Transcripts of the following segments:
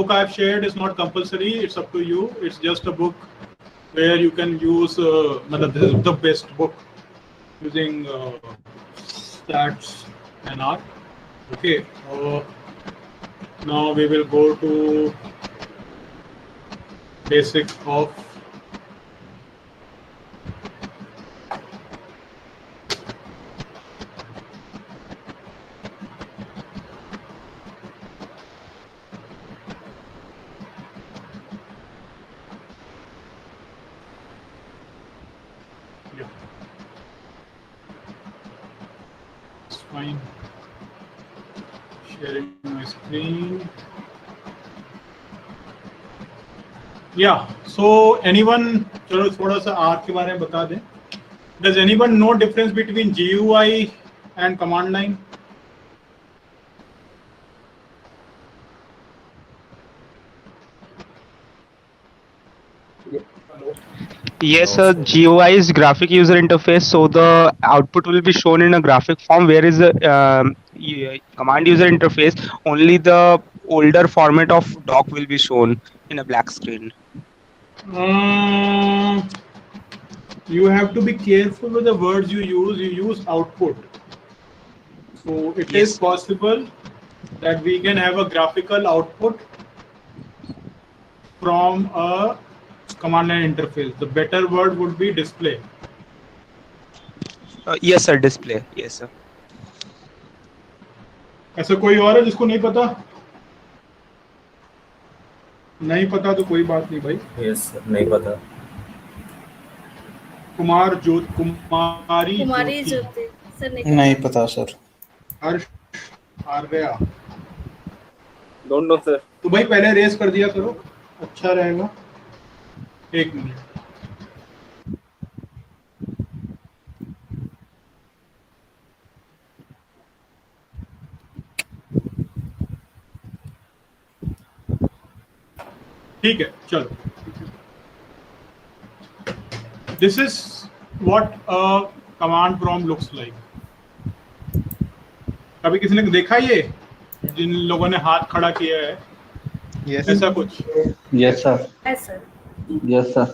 book I've shared is not compulsory. It's up to you. It's just a book where you can use. This is the best book using stats and R. Okay. Now we will go to basic of fine. Sharing my screen. Yeah. So anyone, चलो थोड़ा सा R के बारे में बता दें. Does anyone know difference between GUI and command line? Yes, sir. GUI is graphic user interface, so the output will be shown in a graphic form. Whereas the command user interface, only the older format of doc will be shown in a black screen. You have to be careful with the words you use. You use output. So it is possible that we can have a graphical output from a command line interface. The better word would be display. Yes, sir. Display. Yes, sir. ऐसा कोई और है जिसको नहीं पता? नहीं पता तो कोई बात नहीं भाई. यस सर, नहीं पता. कुमारी ज्योति सर नहीं पता sir. Harsh Arya. Don't know sir. तो भाई पहले रेस कर दिया करो, अच्छा रहेगा. एक मिनट. ठीक है, चलो. This is what a command prompt looks like. कभी किसी ने देखा ये, जिन लोगों ने हाथ खड़ा किया है? Yes. ऐसा कुछ? Yes sir. Yes sir.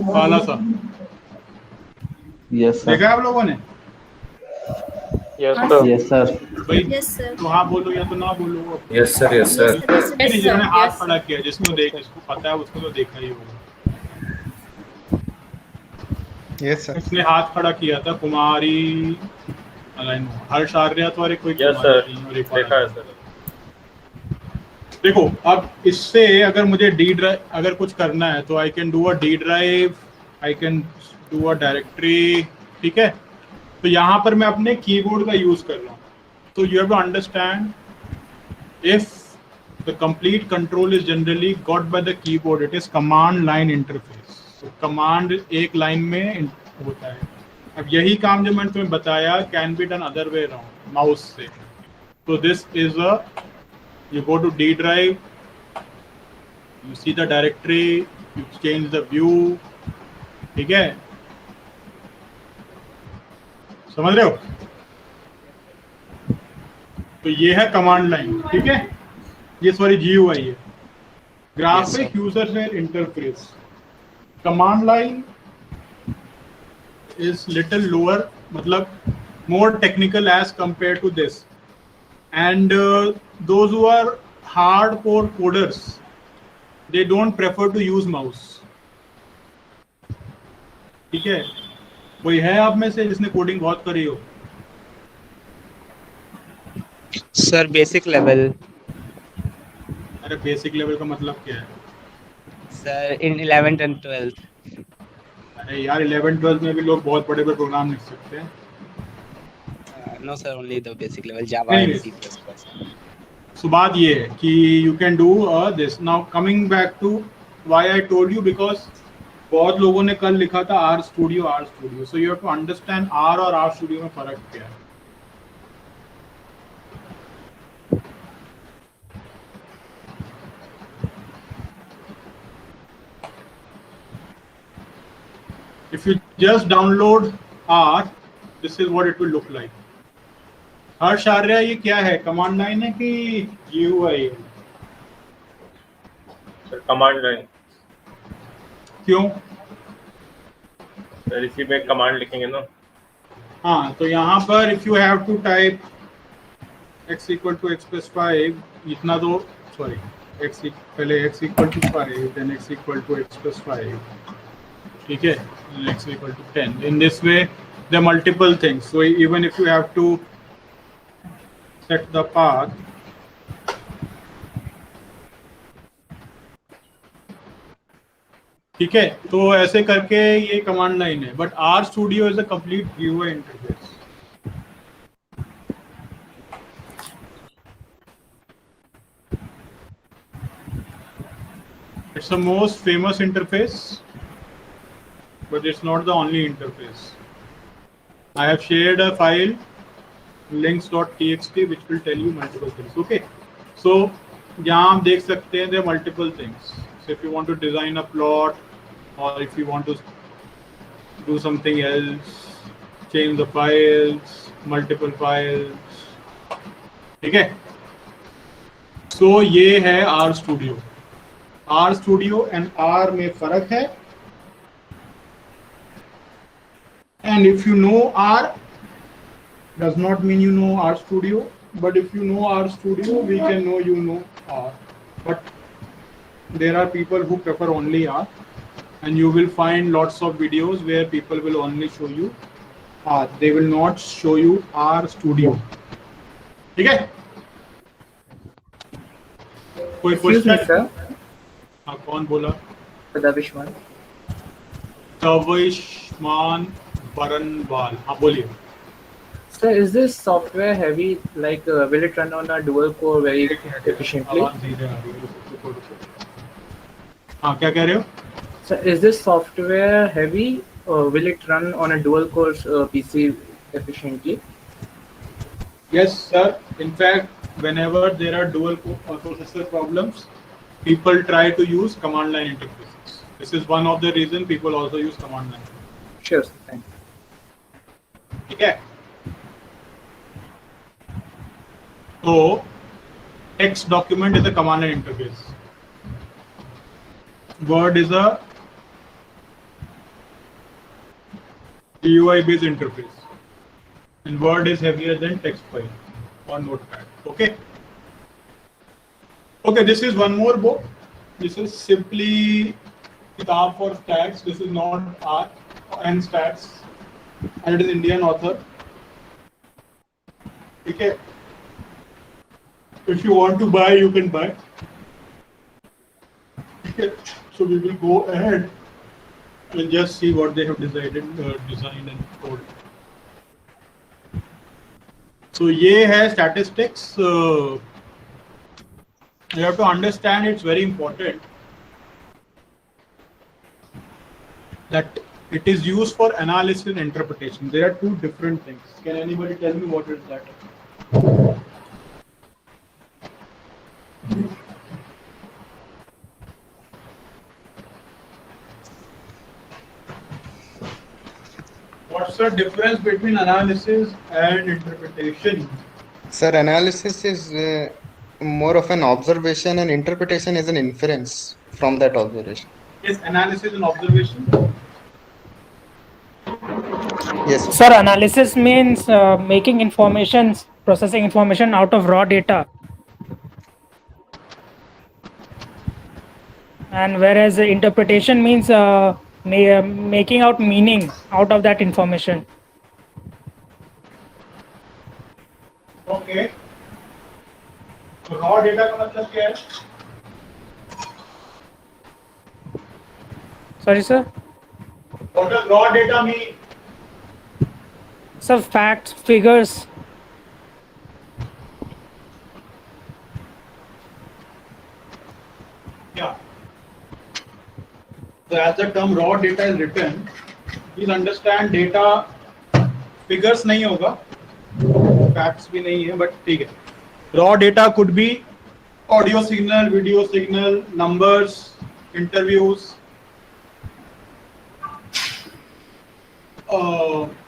काला सा. Yes sir. देखा है आप लोगों ने? Yes sir. Yes sir. भाई Yes, sir. तो हाँ बोलो या तो ना बोलो. Yes sir. Yes sir. जिन्होंने हाथ खड़ा किया, जिसको पता है उसको तो देखा ही होगा. Yes sir. इसने हाथ खड़ा किया था कुमारी हर्ष आर्या तो और एक कोई यस सर. देखा है सर. देखो अब इससे अगर मुझे डी ड्राइव अगर कुछ करना है तो I can do a D drive, I can do a directory. ठीक है, तो यहाँ पर मैं अपने कीबोर्ड का यूज कर रहा हूँ. तो you have to understand if the complete control is generally got by the keyboard, it is command line interface. तो कमांड एक लाइन में होता है. अब यही काम जो मैंने तुम्हें बताया can be done other way around mouse से. तो this is a you go to D drive, you see the directory, you change the view. ठीक है, समझ रहे हो? तो ये है कमांड लाइन. ठीक है, ये सॉरी GUI है, graphic user interface. Command line is little lower, मतलब more technical as compared to this. And those who are hardcore coders, they don't prefer to use mouse. ठीक है, कोई है आप में से जिसने कोडिंग बहुत करी हो? Sir, basic level. अरे बेसिक लेवल का मतलब क्या है? Sir, in 11th and 12th. अरे यार 11th-12th में भी लोग बहुत बड़े बड़े प्रोग्राम लिख सकते हैं. No sir, only the basic level Java and C++. So बात ये है कि you can do this. Now coming back to why I told you, because बहुत लोगों ने कल लिखा था R Studio. So you have to understand R और R Studio में फर्क क्या है. If you just download R, this is what it will look like. हर्ष आर्या, ये क्या है? कमांड लाइन है कि GUI है? कमांड लाइन क्यों? सर इसी में कमांड लिखेंगे ना. हाँ, तो यहाँ पर if you have to type x equal to x plus five, इतना तो सॉरी पहले x equal to five, then x equal to x plus five, ठीक है, x equal to 10. In this way there are multiple things, so even if you have to set the path, ठीक है, तो ऐसे करके ये command line है. But R studio is a complete GUI interface. It's the most famous interface, but it's not the only interface. I have shared a file links.txt which will tell you multiple things. Okay, so यहाँ आप देख सकते हैं there are multiple things. So if you want to design a plot, or if you want to do something else, change the files, multiple files, ठीक है. So ये है R Studio. R Studio and R में फर्क है. And if you know R, does not mean you know R Studio. But if you know R Studio, we can know you know R. But there are people who prefer only R, and you will find lots of videos where people will only show you R. They will not show you R Studio. ठीक है? कोई question? Sir हाँ, कौन बोला? दविशमान. दविशमान बरनवाल. हाँ, बोलिए. Sir, is this software heavy? Like, will it run on a dual core very efficiently? आवाज धीरे आ रही है. हाँ, क्या कह रहे हो? Sir, is this software heavy? Or will it run on a dual core PC efficiently? Yes, sir. In fact, whenever there are dual processor problems, people try to use command line interfaces. This is one of the reasons people also use command line. Sure, sir. Thank you. ठीक है. तो text document is a command line interface. Word is a GUI based interface, and Word is heavier than text file or Notepad. Okay. Okay, this is one more book. This is simply Kitab for Stats. This is not art and stats, and it is Indian author. Okay. If you want to buy, you can buy. Okay. So we will go ahead and just see what they have designed and coded. So ये है statistics. You have to understand, it's very important that it is used for analysis and interpretation. There are two different things. Can anybody tell me what is that? What's the difference between analysis and interpretation? Sir, analysis is more of an observation and interpretation is an inference from that observation. Is analysis an observation? Yes, sir. Sir, analysis means making information, processing information out of raw data. And whereas interpretation means making out meaning out of that information. Okay. तो raw data का मतलब क्या है? Sorry, sir. What does raw data mean? So facts, figures. Yeah. So as the term raw data is written, please understand data figures नहीं होगा, facts भी नहीं है, but ठीक है. Raw data could be audio signal, video signal, numbers, interviews,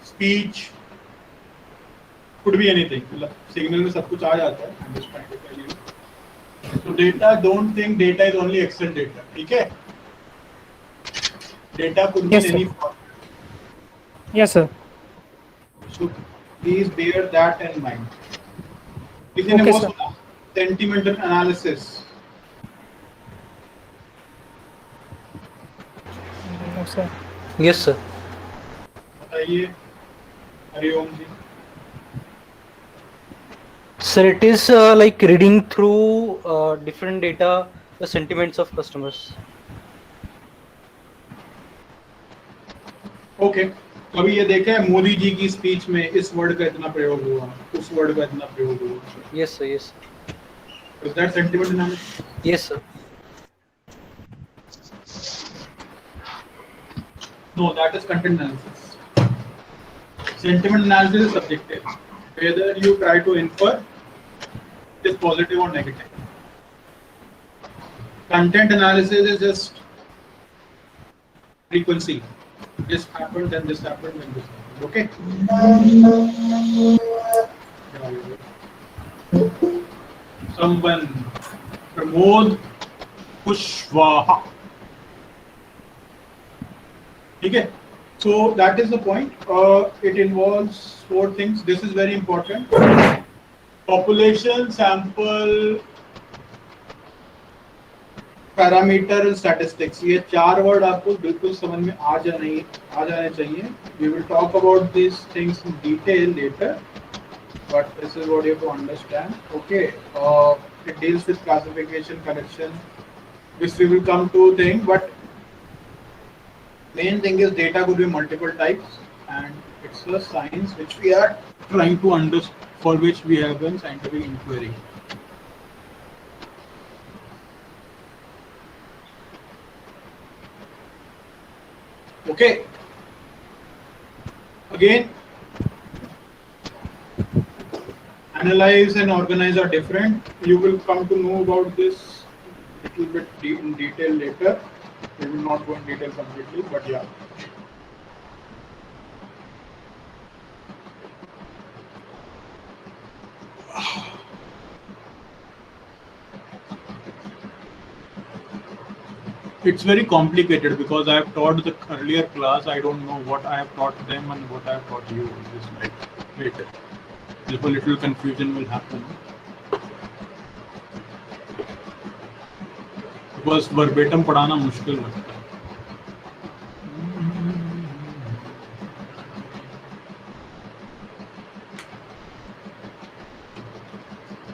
speech, could be anything. Signal में सब कुछ आ जाता है. I'm just trying to tell you. So data, don't think data is only Excel data. Okay? Data could be Yes, in sir. any form. Yes, sir. So please bear that in mind. किसी ने Okay, वो sir. सुना? Sentimental analysis. No, sir. Yes, sir. बताइए हरिओम जी. Sir, it is like reading through different data, the sentiments of customers. Okay कभी ये देखा है मोदी जी की स्पीच में इस वर्ड का इतना प्रयोग हुआ, उस वर्ड का इतना प्रयोग हुआ. Yes, sir. Yes. Is that sentiment analysis? Yes, sir. No, that is content analysis. Sentiment analysis is subjective. Whether you try to infer it is positive or negative. Content analysis is just frequency. This happened, then this happened, then this happened. Okay? Someone, Pramod Kushwaha. Okay? So that is the point. It involves 4 things. This is very important. Population, sample, parameter and statistics, ये 4 word आपको बिल्कुल समझ में आ जाने चाहिए. We will talk about these things in detail later, but this is what you have to understand. Okay, it deals with classification, collection, which we will come to thing, but main thing is data could be multiple types, and it's a science which we are trying to understand, for which we have done scientific inquiry. Okay. Again, analyze and organize are different. You will come to know about this a little bit in detail later. We will not go in detail completely, but yeah. It's very complicated because I have taught the earlier class. I don't know what I have taught them and what I have taught you in this like later. Therefore, little confusion will happen. Because verbatim पढ़ाना मुश्किल लगता है.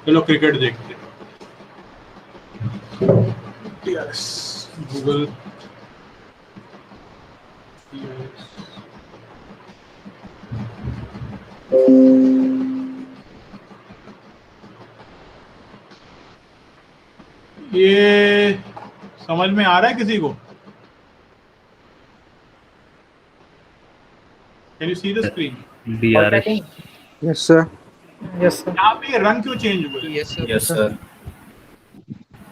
चलो cricket देखते हैं. Yes. Google. Yes. ये समझ में आ रहा है किसी को? Can you see the screen? DRS. Yes, sir. Yes, sir. यहाँ पे रंग क्यों चेंज हुए? Yes, sir. Yes, sir.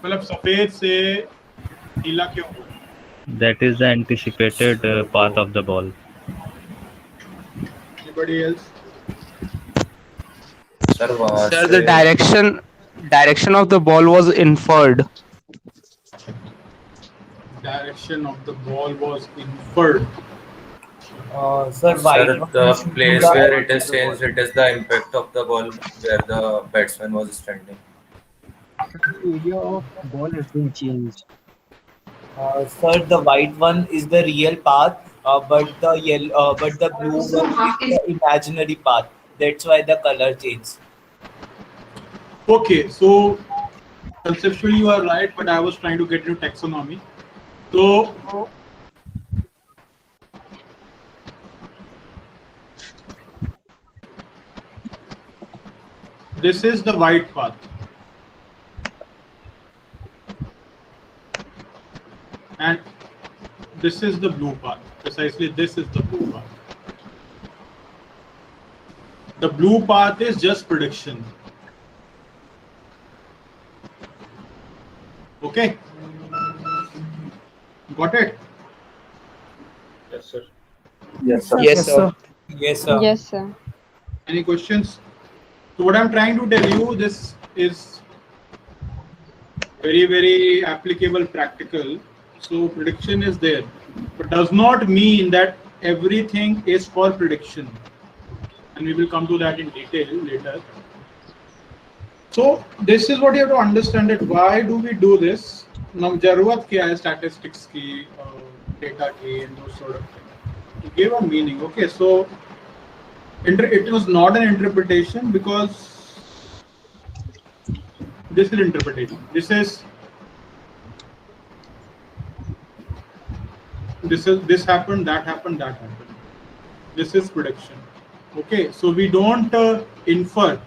मतलब सफेद से नीला क्यों हुआ? That is the anticipated path of the ball. Anybody else? Sir, Sir, the direction of the ball was inferred. Direction of the ball was inferred. Sir, the place where it is changed, it is the impact of the ball where the batsman was standing. The area of ball has been changed. Sir, the white one is the real path, but the blue one is the imaginary path. That's why the color changed. Okay, so conceptually you are right, but I was trying to get into taxonomy. So this is the white path. And this is the blue path. Precisely, this is the blue path. The blue path is just prediction. Okay? Got it? Yes, sir. Yes, sir. Yes, sir. Yes, sir. Yes, sir. Any questions? So what I'm trying to tell you, this is very applicable, practical. So prediction is there, but does not mean that everything is for prediction, and we will come to that in detail later. So this is what you have to understand, that why do we do this. Now जरूरत क्या है statistics की, data की, and those sort of things, to give a meaning. Okay, so it was not an interpretation, because this is interpretation. This happened, that happened, that happened. This is prediction. Okay, so we don't infer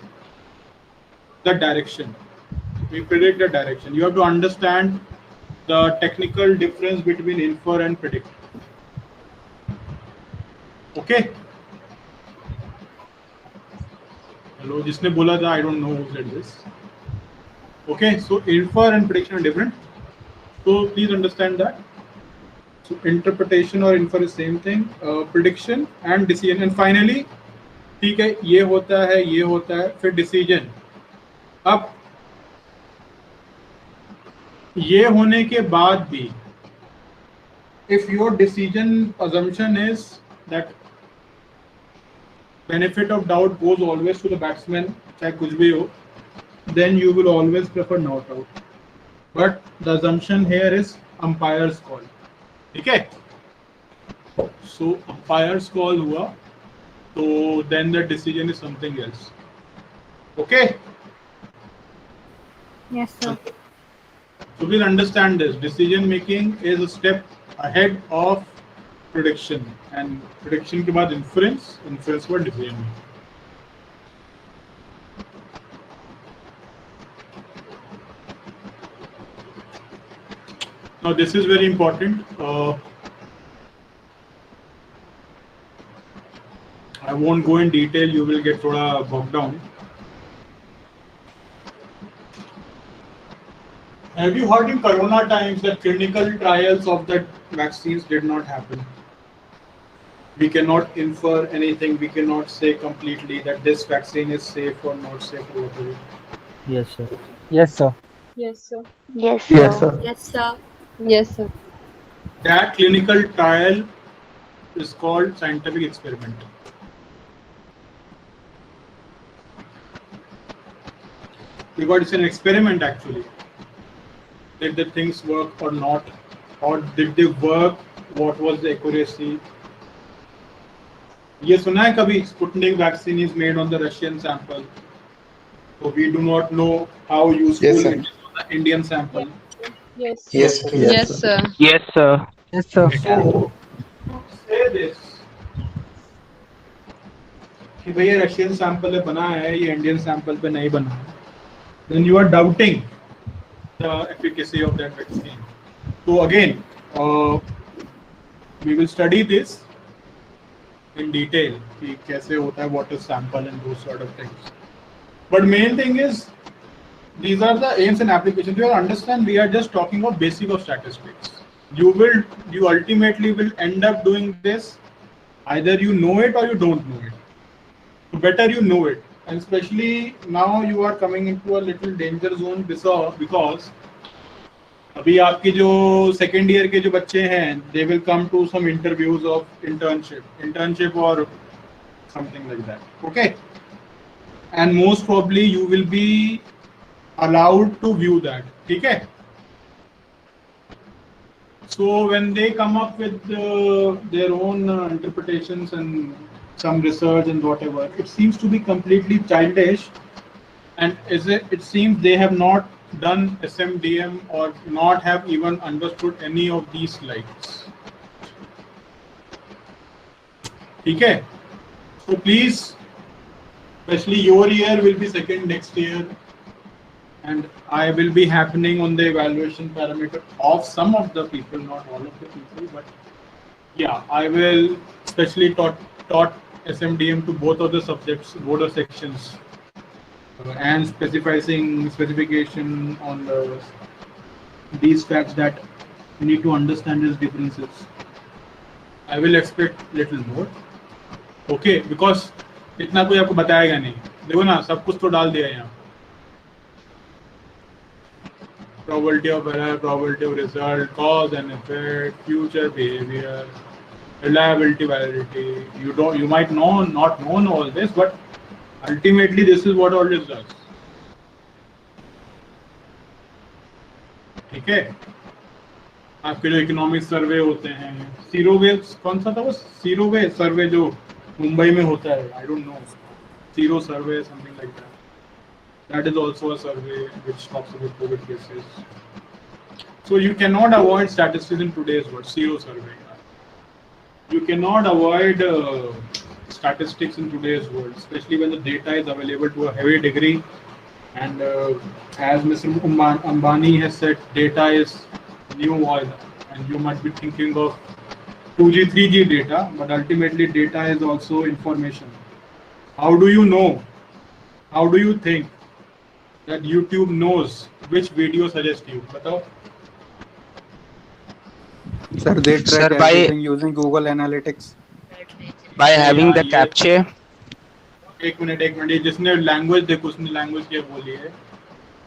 the direction, we predict the direction. You have to understand the technical difference between infer and predict. Okay, hello, जिसने बोला था, I don't know who said this. Okay, so infer and prediction are different, so please understand that. So interpretation or infer is same thing. Prediction and decision, and finally, ठीक है, ये होता है, फिर decision. अब ये होने के बाद भी, if your decision assumption is that benefit of doubt goes always to the batsman, चाहे कुछ भी हो, then you will always prefer not out. But the assumption here is umpire's call. ठीक है? So umpire's call हुआ, so then the decision is something else. Okay? Yes, sir. So we'll understand this. Decision making is a step ahead of prediction, and prediction के बाद inference for decision making. Now this is very important. I won't go in detail, you will get thoda bogged down. Have you heard in Corona times that clinical trials of the vaccines did not happen? We cannot infer anything, we cannot say completely that this vaccine is safe or not safe or whatever. Yes, sir. Yes, sir. Yes, sir. Yes, sir. Yes, sir. Yes, sir. Yes, sir. That clinical trial is called scientific experiment. Because it's an experiment actually. Did the things work or not? Or did they work? What was the accuracy? ये सुना है कभी Sputnik vaccine is made on the Russian sample. So we do not know how useful Yes, sir. it is on the Indian sample. Yes. Yes, sir. Yes, sir. Yes, sir. Yes, sir. So, say this कि भैया Russian sample पे बना है, ये Indian sample पे नहीं बना है, then you are doubting the efficacy of that vaccine. So again, we will study this in detail कि कैसे होता है, what is sample and those sort of things. But main thing is, these are the aims and applications. You understand, we are just talking of basic of statistics. You ultimately will end up doing this, either you know it or you don't know it. So better you know it, and especially now you are coming into a little danger zone because अभी आपके जो second year के जो बच्चे हैं, they will come to some interviews of internship or something like that. Okay, and most probably you will be allowed to view that. ठीक है? So when they come up with their own interpretations and some research and whatever, it seems to be completely childish, and it seems they have not done SMDM or not have even understood any of these slides. Okay, so please, especially your year will be second next year, and I will be happening on the evaluation parameter of some of the people, not all of the people, but yeah, I will especially taught SMDM to both of the subjects, both of sections, and specification on these facts that you need to understand these differences. I will expect little more. Okay, because इतना कोई आपको बताएगा नहीं. देखो ना, सब कुछ तो डाल दिया यहाँ. probability of error, probability of result, cause and effect, future behavior, reliability, validity. You might not know all this, but ultimately this is what all this does. ठीक है, आपके जो इकोनॉमिक सर्वे होते हैं, सीरोवे कौन सा था वो, सीरोवे सर्वे जो मुंबई में होता है, I don't know, sero survey something like that. That is also a survey which talks about COVID cases. So you cannot avoid statistics in today's world. Zero survey. You cannot avoid statistics in today's world, especially when the data is available to a heavy degree. And as Mr. Ambani has said, data is new oil, and you might be thinking of 2G, 3G data, but ultimately data is also information. How do you know? How do you think that YouTube knows which video suggest you? Batao. Sir, they track Sir, by- everything using Google Analytics. By having the ये- captcha. एक minute, जिसने language देखो, उसने language क्या बोली है.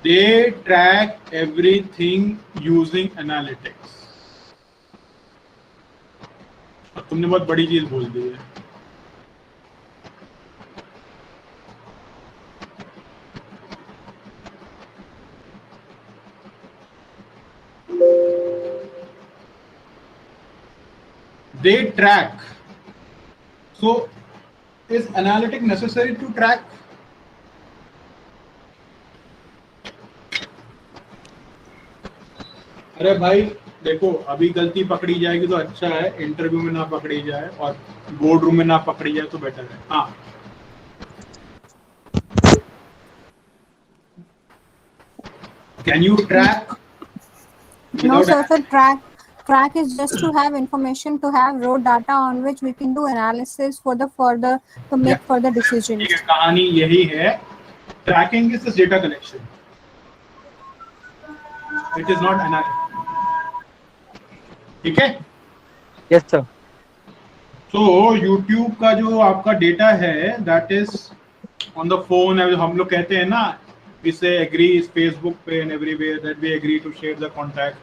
They track everything using analytics. अब तुमने बहुत बड़ी चीज बोल दी है. They track. So, is analytic necessary to track? अरे भाई देखो, अभी गलती पकड़ी जाएगी तो अच्छा है, इंटरव्यू में ना पकड़ी जाए और बोर्ड रूम में ना पकड़ी जाए तो बेटर है. हाँ, can you track? No, sir. For track is just to have information, to have raw data on which we can do analysis for the further to make further decisions. ठीक है, कहानी यही है. Tracking is data collection. It is not analysis. ठीक है. Yes, sir. तो YouTube का जो आपका डेटा है, that is on the phone. हम लोग कहते हैं ना, we say agree is Facebook पे and everywhere that we agree to share the contact.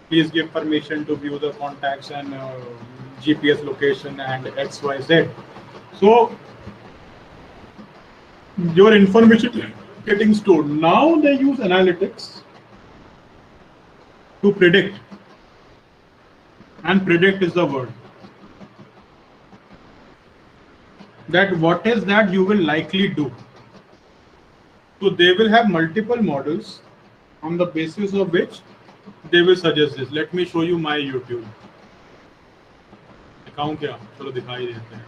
Please give permission to view the contacts and GPS location and XYZ. So your information getting stored. Now they use analytics to predict, and predict is the word. That what is that you will likely do. So they will have multiple models on the basis of which they will suggest this. Let me show you my YouTube. दिखाऊं क्या? चलो दिखाई देते हैं.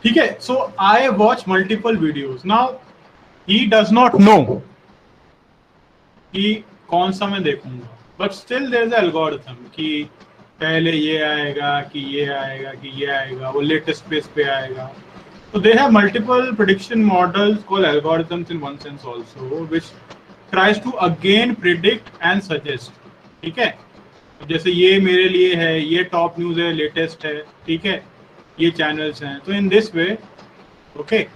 ठीक है. So I watch multiple videos. Now he does not know कि कौन सा मैं देखूंगा. But still there is an algorithm कि पहले ये आएगा, कि ये आएगा, कि ये आएगा, वो लेटेस्ट पेज पे आएगा. So they have multiple prediction models called algorithms in one sense also, which tries to again predict and suggest. ठीक है. जैसे ये मेरे लिए है, ये टॉप न्यूज है, लेटेस्ट है. ठीक है. ये चैनल्स हैं. तो in this way, okay,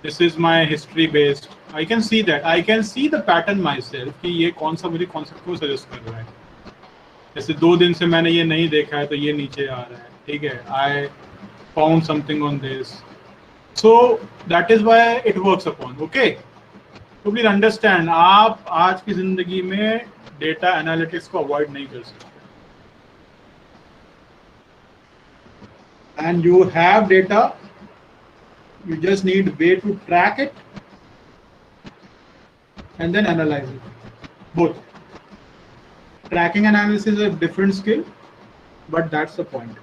this is my history based. I can see that. I can see the pattern myself कि ये कौन सा मुझे कॉन्सेप्ट को सजेस्ट कर रहा है. जैसे 2 दिन से मैंने ये नहीं देखा है तो ये नीचे आ रहा है. ठीक है. I found something on this. So that is why it works upon. Okay. So please understand, आप आज की जिंदगी में डेटा एनालिटिक्स को अवॉइड नहीं कर सकते. And you have data. You just need a way to track it and then analyze it. Both. Tracking analysis is a different skill, but that's the point.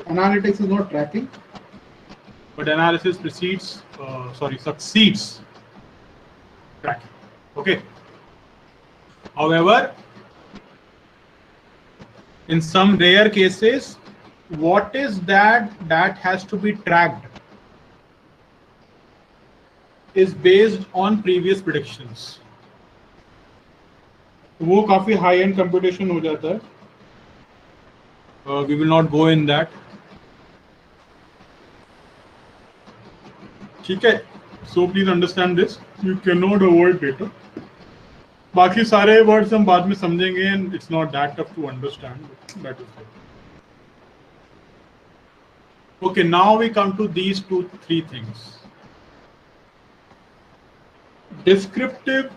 Analytics is not tracking, but analysis succeeds tracking. Okay. However, in some rare cases, what is that has to be tracked is based on previous predictions. वो काफी high and computation हो जाता है. We will not go in that. ठीक है? So please understand this. You cannot avoid data. बाकी सारे words हम बाद में समझेंगे and it's not that tough to understand. That is it. Okay, now we come to these 3 things. Descriptive,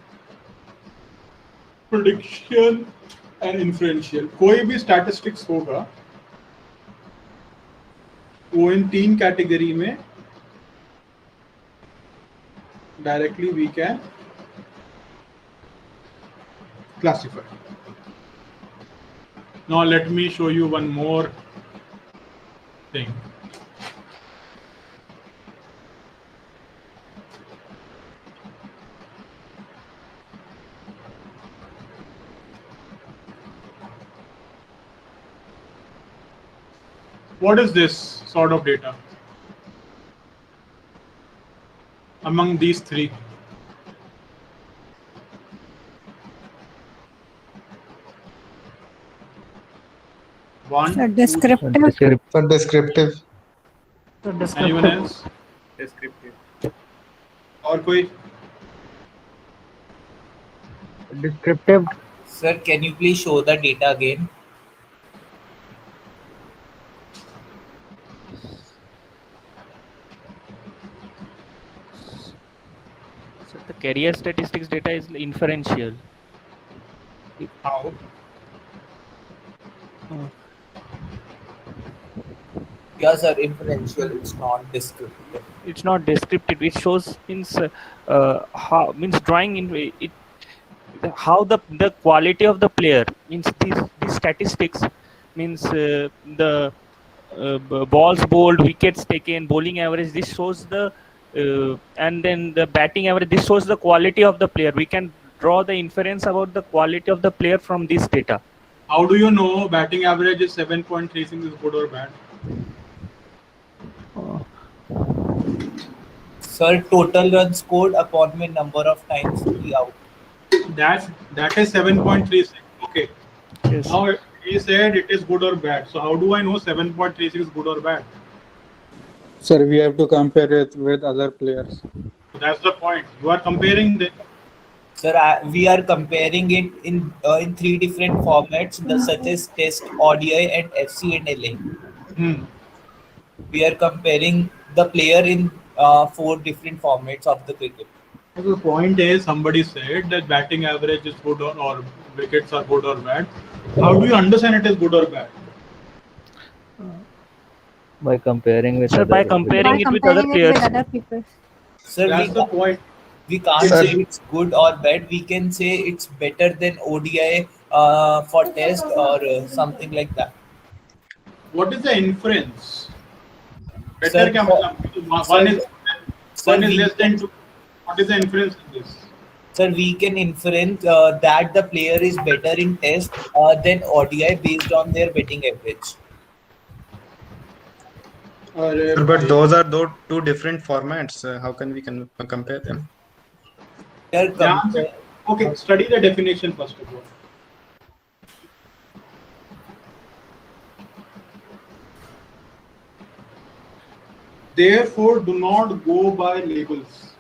prediction and inferential. कोई भी statistics होगा वो इन 3 कैटेगरी में directly we can classify. Now let me show you one more thing. What is this sort of data among these 3? One, So descriptive. For descriptive. anyone else? Descriptive. और कोई? Descriptive. Sir, can you please show the data again? So the carrier statistics data is inferential. How? Yeah, sir, inferential. It's not descriptive. It's not descriptive. It shows means how means drawing in it how the quality of the player means these statistics means the balls bowled, wickets taken, bowling average. This shows the and then the batting average. This shows the quality of the player. We can draw the inference about the quality of the player from this data. How do you know batting average is 7.36 is good or bad? Sir, total runs scored upon me number of times he out. That is 7.36. Okay. Yes. Now he said it is good or bad. So how do I know 7.36 is good or bad? Sir, we have to compare it with other players. So that's the point. You are comparing them. Sir, we are comparing it in 3 different formats, such as Test, ODI, and FC and LA. We are comparing the player in 4 different formats of the cricket. So the point is, somebody said that batting average is good or wickets are good or bad. How do you understand it is good or bad? By comparing with Sir, by comparing it with other players. other people. Sir, That's the point. we can't Sir. say it's good or bad. We can say it's better than ODI for Test or something like that. What is the inference? Better Sir, क्या मतलब? One is less than 2. What is the inference in this? Sir, we can inference that the player is better in Test than ODI based on their batting average. Sir, but those are 2 different formats. How can we compare them? Sir, Yeah, okay, study the definition first of all. Therefore, do not go by labels.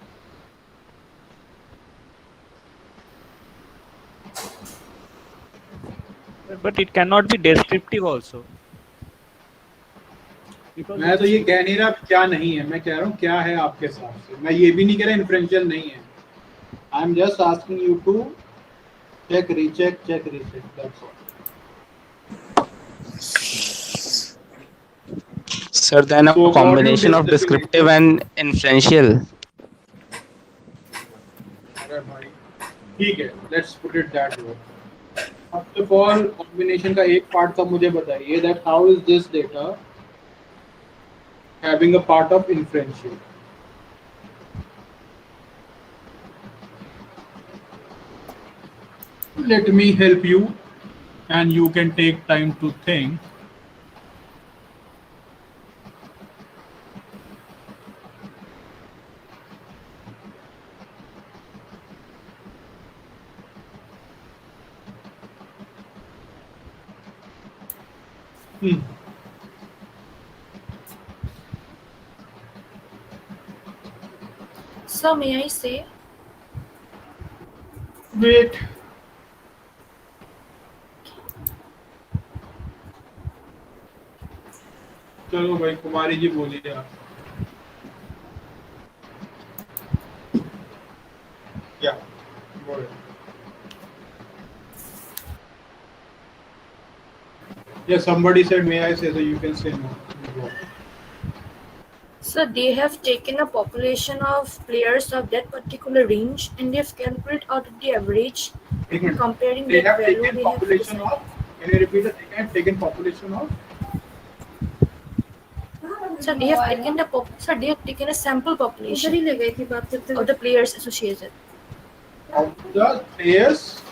But it cannot be descriptive also. मैं तो ये कह नहीं रहा क्या नहीं है, मैं कह रहा हूँ क्या है आपके हिसाब से. मैं ये भी नहीं कह रहा इन्फ्रेंशियल नहीं है. I am just asking you to check recheck. That's all. Sir, then a So, what combination do you of think descriptive and inferential. अरे भाई ठीक है, let's put it that way. First of all combination का एक part का मुझे बताइए that how is this data having a part of inferential. Let me help you and you can take time to think. Hmm. So may I say? Wait. चलो भाई कुमारी जी बोलिए आप. Yeah. Go ahead. Yeah, somebody said may I say, so you can say no. Go. So they have taken a population of players of that particular range and they have calculated out the average and comparing They that have value taken they have population of. Can you repeat it? They have taken population of. So they have taken they have taken a sample population of the players associated. Of the players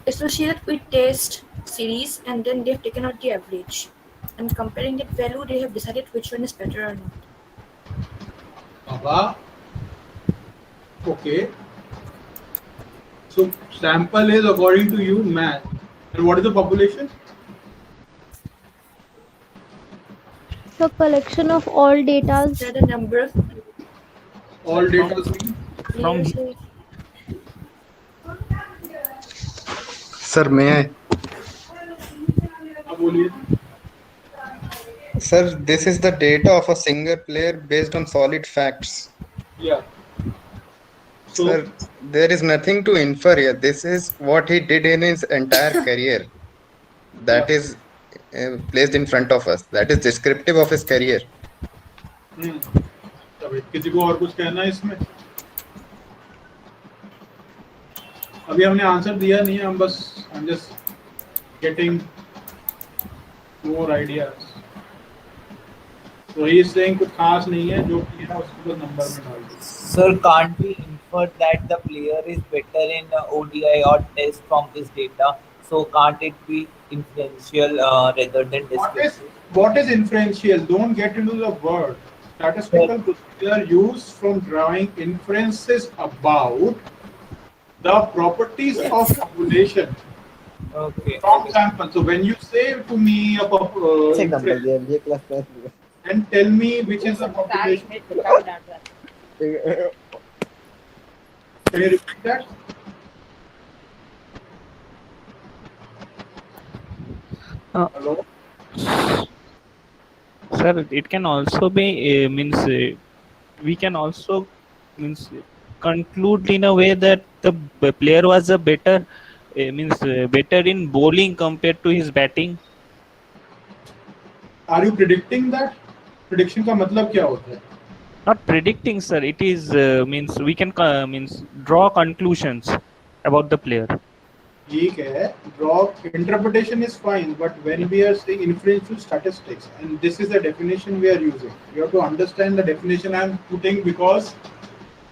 Associated with test series and then they have taken out the average. And comparing that value they have decided which one is better or not. Baba. Okay. So sample is according to you math. And what is the population? So collection of all data. That the number of All data From players. Sir, may I? Sir, this is the data of a single player based on solid facts. Yeah. So, Sir, there is nothing to infer here. This is what he did in his entire career. That is placed in front of us. That is descriptive of his career. किसी को और कुछ कहना है इसमें? अभी हमने answer दिया नहीं है, हम बस I'm just getting more ideas. So he is saying कुछ खास नहीं है, जो किया उसको बस नंबर में डाल दो. Sir, can't we infer that the player is better in ODI or test from this data? So can't it be inferential rather than descriptive? What is inferential? Don't get into the word. Statistical procedure used from drawing inferences about the properties of population from sample. So when you say to me and tell me which is the population. Can you repeat that? Hello? Sir, it can also be we can also conclude in a way that the player was a better better in bowling compared to his batting. Are you predicting that? Prediction का मतलब क्या होता है? Not predicting, sir. It is we can draw conclusions about the player. ठीक है. Draw interpretation is fine, but when we are saying inferential statistics, and this is the definition we are using, you have to understand the definition I am putting because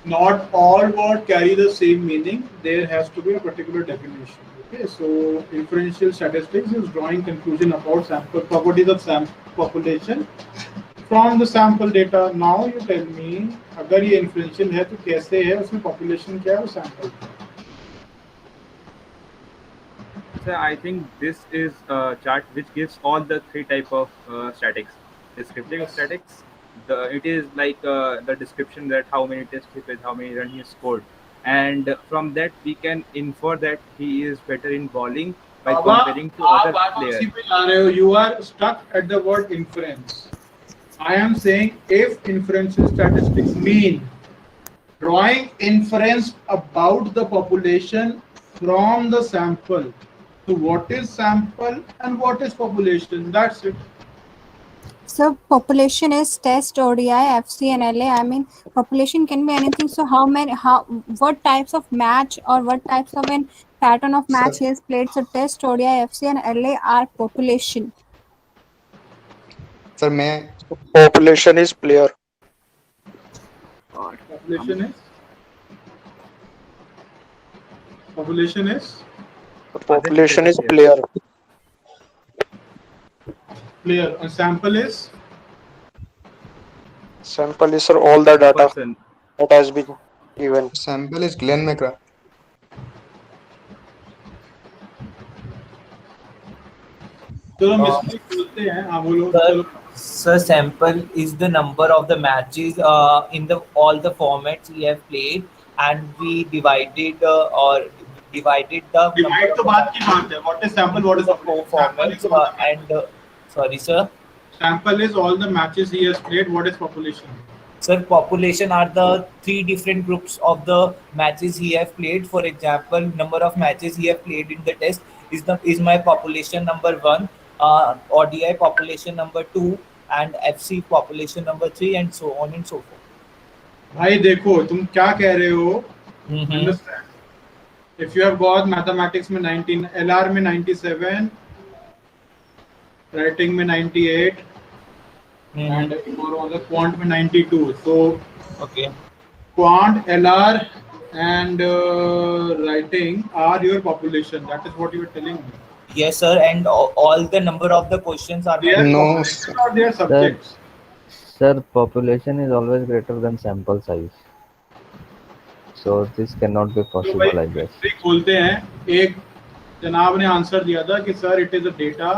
not all words carry the same meaning. There has to be a particular definition. Okay, so inferential statistics is drawing conclusion about sample properties of sample population from the sample data. Now you tell me, अगर ये inferential है तो कैसे है उसमें population क्या है और sample? So I think this is a chart which gives all the three type of statics. Descriptive statics, it is like the description that how many tests he played, how many runs he scored, and from that we can infer that he is better in bowling by comparing to other players. You are stuck at the word inference. I am saying if inferential statistics mean drawing inference about the population from the sample. So what is sample and what is population? That's it. So population is test, ODI, FC and LA. I mean population can be anything. So what types of match or what types of an pattern of match he has played? So test, ODI, FC and LA are population. Sir, may population is player. Population is Population is player. Player. And sample is? Sample is all the data that has been given. Sample is Glenn McGrath. चलो mistake बोलते हैं, हाँ बोलो Sir, चलो। sir, sample is the number of the matches in the all the formats we have played, and we divided the divide तो बात की बात है, what is sample, what is four formats and sorry sir. Sample is all the matches he has played. What is population? Sir, population are the three different groups of the matches he have played. For example, number of matches he have played in the test is my population number 1, ODI population number 2, and FC population number 3, and so on and so forth. भाई देखो तुम क्या कह रहे हो, understand? If you have got mathematics में 19, LR में 97, writing में 98, and और quant में 92. So okay, quant, LR, and writing are your population. That is what you are telling me. Yes sir, and all the number of the questions are They are No, population or they are subjects. Sir, population is always greater than sample size. So this cannot be तो possible, भाई I guess. Trick बोलते हैं, एक जनाब ने answer दिया था कि sir it is a data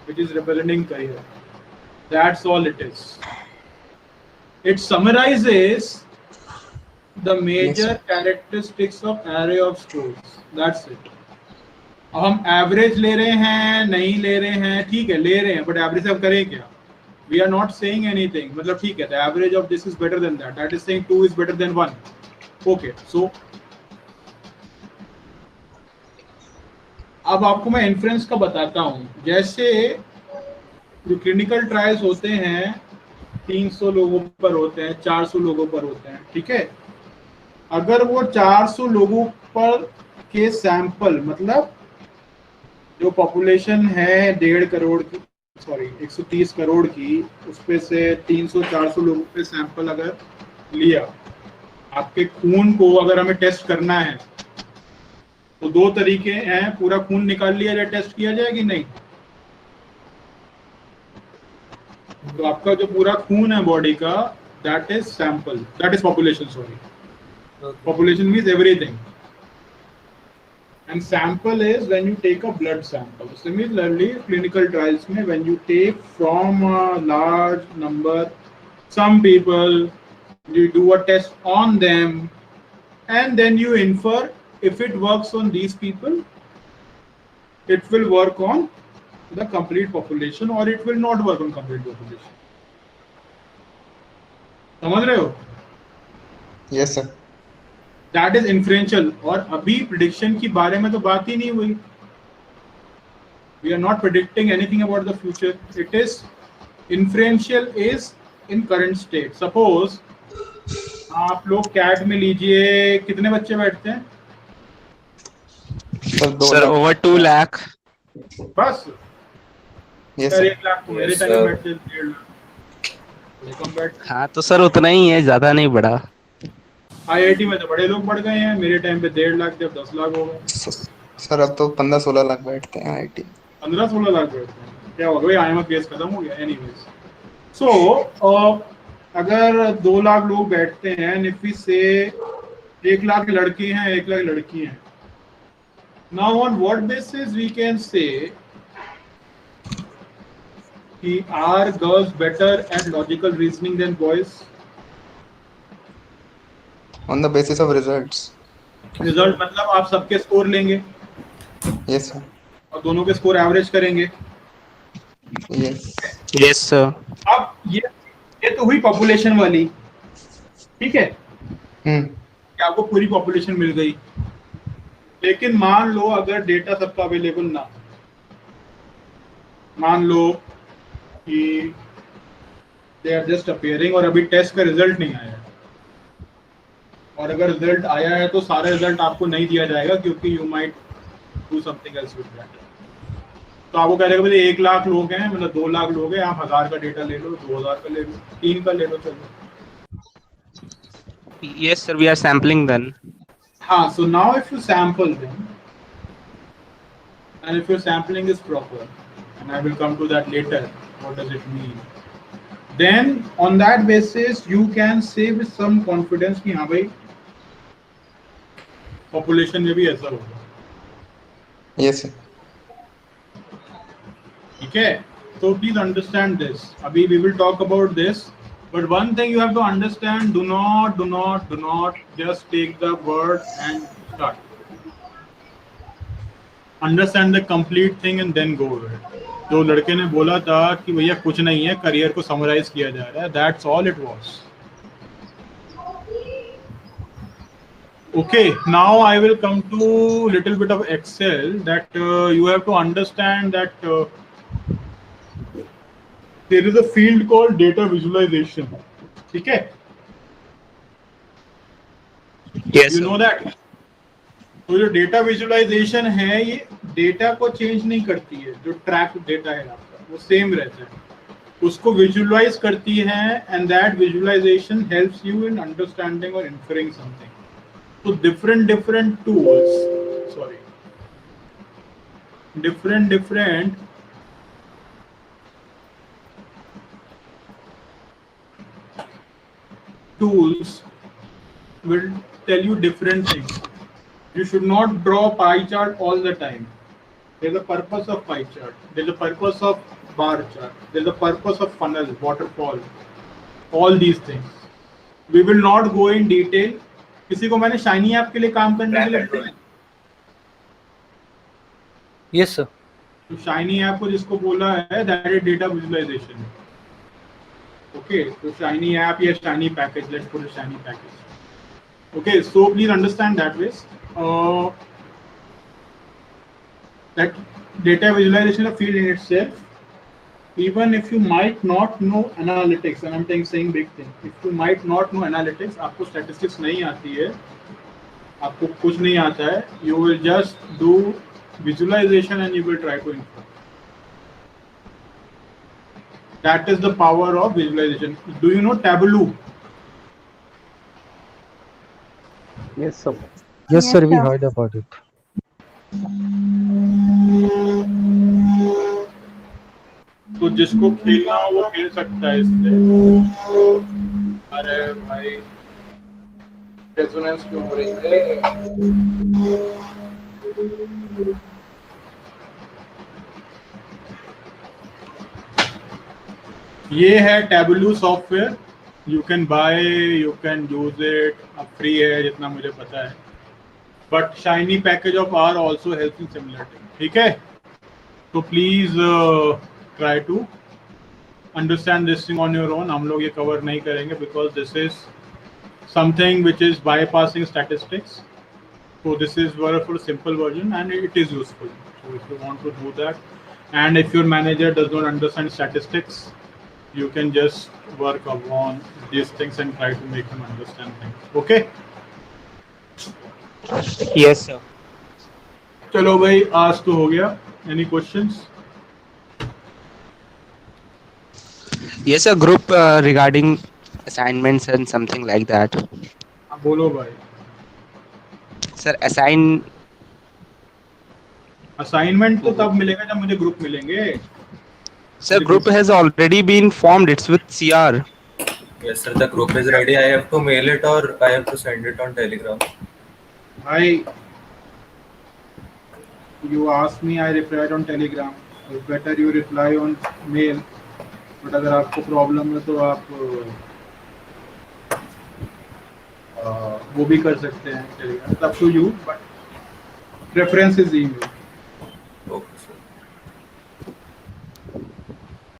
which is representing career. That's all it is. It summarizes the major characteristics of array of scores. That's it. अब हम एवरेज ले रहे हैं, नहीं ले रहे हैं, ठीक है ले रहे हैं, बट एवरेज अब करें क्या? We are not saying anything. मतलब ठीक है, the average of this is better than that. That is saying 2 is better than 1. Okay, so अब आपको मैं इन्फ्रेंस का बताता हूँ। जैसे जो क्लिनिकल ट्रायल्स होते हैं 300 लोगों पर होते हैं, 400 लोगों पर होते हैं, ठीक है। अगर वो 400 लोगों पर के सैंपल, मतलब जो पॉपुलेशन है 1.5 करोड़ की, सॉरी 130 करोड़ की, उस पे से 300-400 लोगों पे सैंपल अगर लिया, आपके खून को अगर हमें टेस्ट करना है तो 2 तरीके हैं, पूरा खून निकाल लिया जाए, टेस्ट किया जाए कि नहीं। तो आपका जो पूरा खून है बॉडी का, that is sample, that is population, sorry population means everything, and sample is when you take a blood sample. Similarly clinical trials में when you take from a large number some people, you do a test on them, and then you infer if it works on these people, it will work on the complete population, or it will not work on complete population. समझ रहे हो? Yes sir. That is inferential. और अभी prediction की बारे में तो बात ही नहीं हुई. We are not predicting anything about the future. It is inferential is in current state. Suppose आप लोग कैट में लीजिए, कितने बच्चे बैठते हैं? Sir, over 2 lakh. बस? Yes sir sir. 1 लाख तो मेरे टाइम में बैठते थे, 1.5 लाख। हाँ तो सर उतना ही है, ज्यादा नहीं बढ़ा। IIT में तो बड़े लोग बढ़ गए हैं, मेरे टाइम पे 1.5 लाख थे, अब 10 लाख हो गए। सर अब तो 15-16 लाख बैठते हैं IIT। 15-16 लाख बैठते हैं, क्या होगा भाई? IIM केस खत्म हो गया। एनीवेज, सो अगर 2 लाख लोग बैठते हैं, निफी से 1 लाख लड़के हैं, 1 लाख लड़की हैं। Now on what basis we can say कि are girls better at logical reasoning than boys? On the basis of results. Result मतलब आप सबके स्कोर लेंगे? Yes sir. और दोनों के स्कोर एवरेज करेंगे? Yes. Yes sir. अब ये तो हुई पॉपुलेशन वाली, ठीक है, कि आपको पूरी पॉपुलेशन मिल गई। लेकिन मान लो अगर डेटा सबका अवेलेबल ना, मान लो कि दे आर जस्ट अपीयरिंग और अभी टेस्ट का रिजल्ट नहीं आया, और अगर रिजल्ट आया है तो सारा रिजल्ट आपको नहीं दिया जाएगा, क्योंकि you might do something else with that. तो आपको कह देगा भाई 1 लाख लोग हैं, मतलब 2 लाख लोग हैं, आप 1000 का डेटा ले लो, 2000 का ले लो, 3 का ले लो, चलो। Yes sir, we are sampling then. हाँ, so now if you sample them, and if your sampling is proper, and I will come to that later, what does it mean? Then on that basis you can say with some confidence कि हाँ भाई population में भी ऐसा होगा। Yes sir. ठीक है. So please understand this. Abhi we will talk about this. But one thing you have to understand: do not just take the word and start. Understand the complete thing and then go with it. जो लड़के ने बोला था कि भैया कुछ नहीं है, करियर को समराइज किया जा रहा है, that's all it was. Okay, now I will come to little bit of Excel that you have to understand that there is a field called data visualization. ठीक है? Yes. You know that? तो जो data visualisation है ये data को change नहीं करती है, जो ट्रैक डेटा है आपका वो सेम रहता है, उसको विजुअलाइज करती है and that visualisation helps you in understanding और इन्फरिंग समथिंग. तो different tools will tell you different things. You should not draw pie chart all the time. There's a purpose of pie chart. There's a purpose of bar chart. There's a purpose of funnel, waterfall, all these things. We will not go in detail. किसी को मैंने shiny app के लिए काम करने के लिए बोला. Yes sir. तो शाइनी ऐप को जिसको बोला है that is data visualization. Okay, so shiny app या shiny package. Let's put a shiny package. Okay, so please understand that ways. That data visualization is a field in itself. Even if you might not know analytics, and I'm saying big thing. If you might not know analytics, आपको statistics नहीं आती है, आपको कुछ नहीं आता है, you will just do visualization and you will try to infer. That is the power of visualization. Do you know Tableau? Yes sir. Yes sir, we heard about it. तो जिसको खेलना हो वो खेल सकता है इससे. अरे भाई रेजोनेंस क्यों हो रही है? ये है Tableau software. You can buy, you can use it. अब फ्री है जितना मुझे पता है. But shiny package of R also helps in similar thing. ठीक है? तो please try to understand this thing on your own. हम लोग ये cover नहीं करेंगे because this is something which is bypassing statistics. So this is very for simple version and it is useful. So if you want to do that, and if your manager does not understand statistics, you can just work upon these things and try to make him understand things. Okay? Yes sir. चलो भाई आज तो हो गया. Any questions? Yes sir, group regarding assignments and something like that. बोलो भाई. Sir, assignment तो तब मिलेगा जब मुझे group मिलेंगे. Sir, group has already been formed. It's with CR. Yes sir, the group is ready. I have to mail it or I have to send it on Telegram. Hi. You asked me, I replied on Telegram. It's better you reply on mail. But अगर आपको problem है तो आप वो भी कर सकते हैं Telegram. It's up to you, but preference is email.